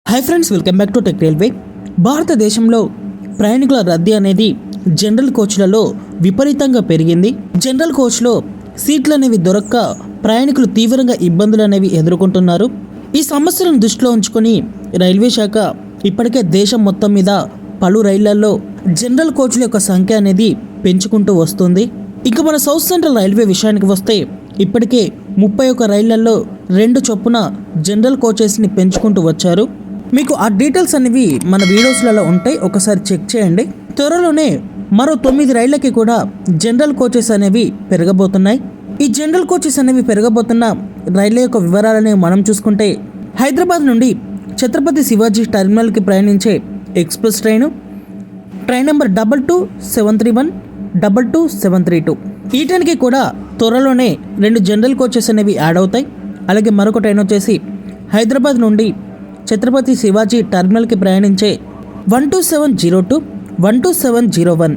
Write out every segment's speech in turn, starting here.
Hi friends, welcome back to tech railway. భారతదేశంలో ప్రయాణికుల రద్దీ అనేది జనరల్ కోచ్లలో విపరీతంగా పెరిగింది. జనరల్ కోచ్లో సీట్లు అనేవి దొరక్క ప్రయాణికులు తీవ్రంగా ఇబ్బందులు అనేవి ఎదుర్కొంటున్నారు. ఈ సమస్యలను దృష్టిలో ఉంచుకొని రైల్వే శాఖ ఇప్పటికే దేశం మొత్తం మీద పలు రైళ్లలో జనరల్ కోచ్ల యొక్క సంఖ్య అనేది పెంచుకుంటూ వస్తుంది. ఇక మన సౌత్ సెంట్రల్ రైల్వే విషయానికి వస్తే ఇప్పటికే 31 రైళ్లలో 2 చొప్పున జనరల్ కోచెస్ని పెంచుకుంటూ వచ్చారు. మీకు ఆ డీటెయిల్స్ అనేవి మన వీడియోస్లలో ఉంటాయి, ఒకసారి చెక్ చేయండి. త్వరలోనే మరో 9 రైళ్లకి కూడా జనరల్ కోచెస్ అనేవి పెరగబోతున్నాయి. ఈ జనరల్ కోచెస్ అనేవి పెరగబోతున్న రైళ్ల యొక్క వివరాలని మనం చూసుకుంటే, హైదరాబాద్ నుండి ఛత్రపతి శివాజీ టెర్మినల్కి ప్రయాణించే ఎక్స్ప్రెస్ ట్రైన్ నెంబర్ 22731 22732 ఈ ట్రైన్కి కూడా త్వరలోనే 2 జనరల్ కోచెస్ అనేవి యాడ్ అవుతాయి. అలాగే మరొక ట్రైన్ వచ్చేసి హైదరాబాద్ నుండి ఛత్రపతి శివాజీ టెర్మినల్కి ప్రయాణించే 12702 12701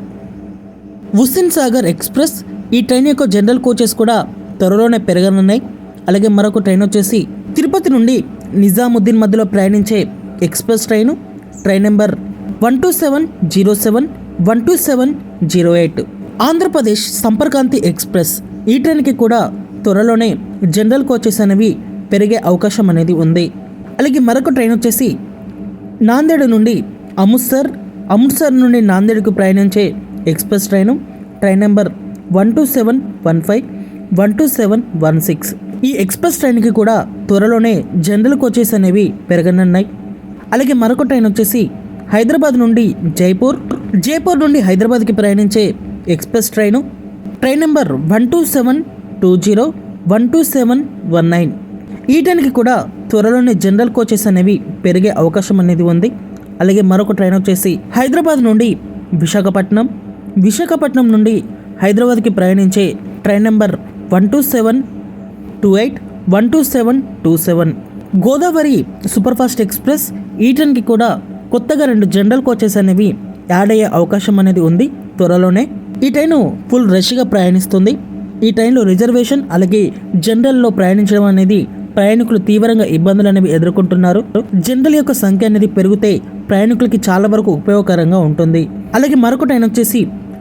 హుస్సేన్ సాగర్ ఎక్స్ప్రెస్. ఈ ట్రైన్ యొక్క జనరల్ కోచెస్ కూడా త్వరలోనే పెరగనున్నాయి. అలాగే మరొక ట్రైన్ వచ్చేసి తిరుపతి నుండి నిజాముద్దీన్ మధ్యలో ప్రయాణించే express train number 12707 12708 Andhra Pradesh సంపర్కాంతి express. ఈ ట్రైన్కి కూడా త్వరలోనే జనరల్ కోచెస్ అనేవి పెరిగే అవకాశం అనేది ఉంది. అలాగే మరొక ట్రైన్ వచ్చేసి నాందేడ్ నుండి అమృత్సర్ నుండి నాందేడ్కు ప్రయాణించే ఎక్స్ప్రెస్ ట్రైన్ నెంబర్ 12715 12716 ఈ ఎక్స్ప్రెస్ ట్రైన్కి కూడా త్వరలోనే జనరల్ కోచెస్ అనేవి పెరగనున్నాయి. అలాగే మరొక ట్రైన్ వచ్చేసి హైదరాబాద్ నుండి జైపూర్ నుండి హైదరాబాద్కి ప్రయాణించే ఎక్స్ప్రెస్ ట్రైన్ నెంబర్ 12720 12719 ఈ ట్రైన్కి కూడా త్వరలోనే జనరల్ కోచెస్ అనేవి పెరిగే అవకాశం అనేది ఉంది. అలాగే మరొక ట్రైన్ వచ్చేసి హైదరాబాద్ నుండి విశాఖపట్నం నుండి హైదరాబాద్కి ప్రయాణించే train number 12728 12727 Godavari superfast express. ఈ ట్రైన్కి కూడా కొత్తగా 2 జనరల్ కోచెస్ అనేవి యాడ్ అయ్యే అవకాశం అనేది ఉంది త్వరలోనే. ఈ ట్రైను ఫుల్ రష్గా ప్రయాణిస్తుంది. ఈ ట్రైన్లో రిజర్వేషన్ అలాగే జనరల్లో ప్రయాణించడం అనేది ప్రయాణికులు తీవ్రంగా ఇబ్బందులు అనేవి ఎదుర్కొంటున్నారు. జనరల్ యొక్క సంఖ్య అనేది పెరిగితే ప్రయాణికులకి చాలా వరకు ఉపయోగకరంగా ఉంటుంది. అలాగే మరొక ట్రైన్ వచ్చేసి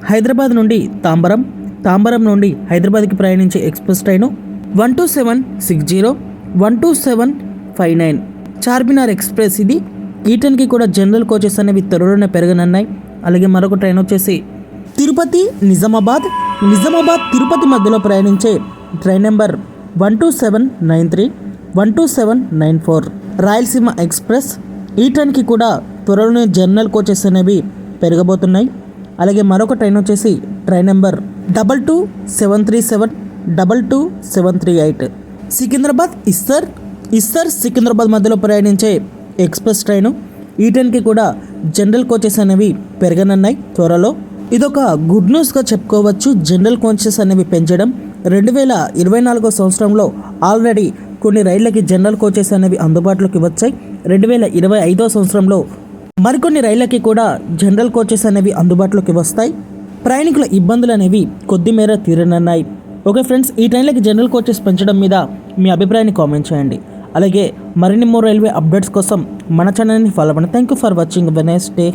హైదరాబాద్ నుండి తాంబరం నుండి హైదరాబాద్కి ప్రయాణించే ఎక్స్ప్రెస్ ట్రైన్ 12760 12759 చార్మినార్ ఎక్స్ప్రెస్. ఇది ఈ ట్రైన్కి కూడా జనరల్ కోచెస్ అనేవి త్వరలోనే పెరగనున్నాయి. అలాగే మరొక ట్రైన్ వచ్చేసి తిరుపతి నిజామాబాద్ తిరుపతి మధ్యలో ప్రయాణించే ట్రైన్ నెంబర్ 12793 12794 రాయలసీమ ఎక్స్ప్రెస్. ఈ ట్రైన్కి కూడా త్వరలోనే జనరల్ కోచెస్ అనేవి పెరగబోతున్నాయి. అలాగే మరొక ట్రైన్ వచ్చేసి ట్రైన్ నెంబర్ 22737 22738 సికింద్రాబాద్ సికింద్రాబాద్ మధ్యలో ప్రయాణించే ఎక్స్ప్రెస్ ట్రైన్. ఈ ట్రైన్కి కూడా జనరల్ కోచెస్ అనేవి పెరగనున్నాయి త్వరలో. ఇదొక గుడ్ న్యూస్గా చెప్పుకోవచ్చు. జనరల్ కోచెస్ అనేవి పెంచడం 2024 సంవత్సరంలో ఆల్రెడీ కొన్ని రైళ్లకి జనరల్ కోచెస్ అనేవి అందుబాటులోకి వచ్చాయి. 2025 సంవత్సరంలో మరికొన్ని రైళ్లకి కూడా జనరల్ కోచెస్ అనేవి అందుబాటులోకి వస్తాయి. ప్రయాణికుల ఇబ్బందులు అనేవి కొద్ది మేర తీరనున్నాయి. ఓకే ఫ్రెండ్స్, ఈ ట్రైన్లకి జనరల్ కోచెస్ పెంచడం మీద మీ అభిప్రాయాన్ని కామెంట్ చేయండి. అలాగే మరిన్ని రైల్వే అప్డేట్స్ కోసం మన ఛానల్ని ఫాలో అవ్వండి. Thank you for watching. Nice day.